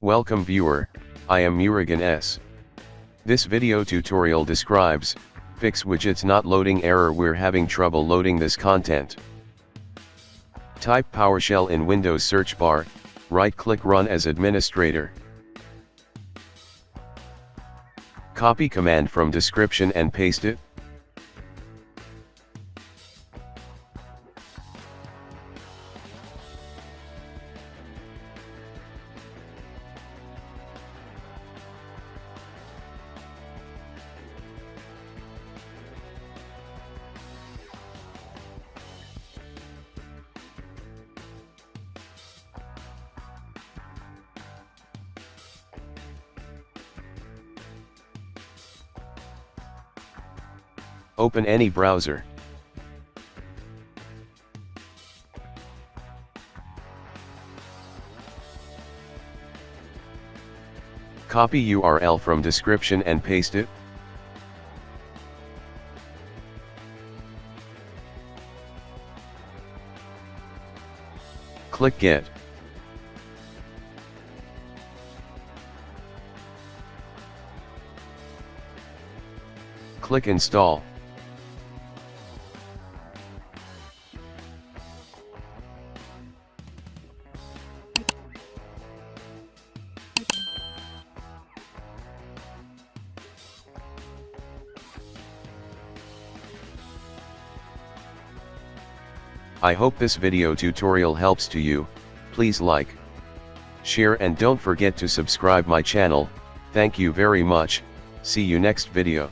Welcome viewer, I am Murugan S. This video tutorial describes, fix widgets not loading error. We're having trouble loading this content. Type PowerShell in Windows search bar, right-click Run as administrator. Copy command from description and paste it. Open any browser. Copy URL from description and paste it. Click Get. Click Install. I hope this video tutorial helps to you. Please like, share and don't forget to subscribe my channel. Thank you very much. See you next video.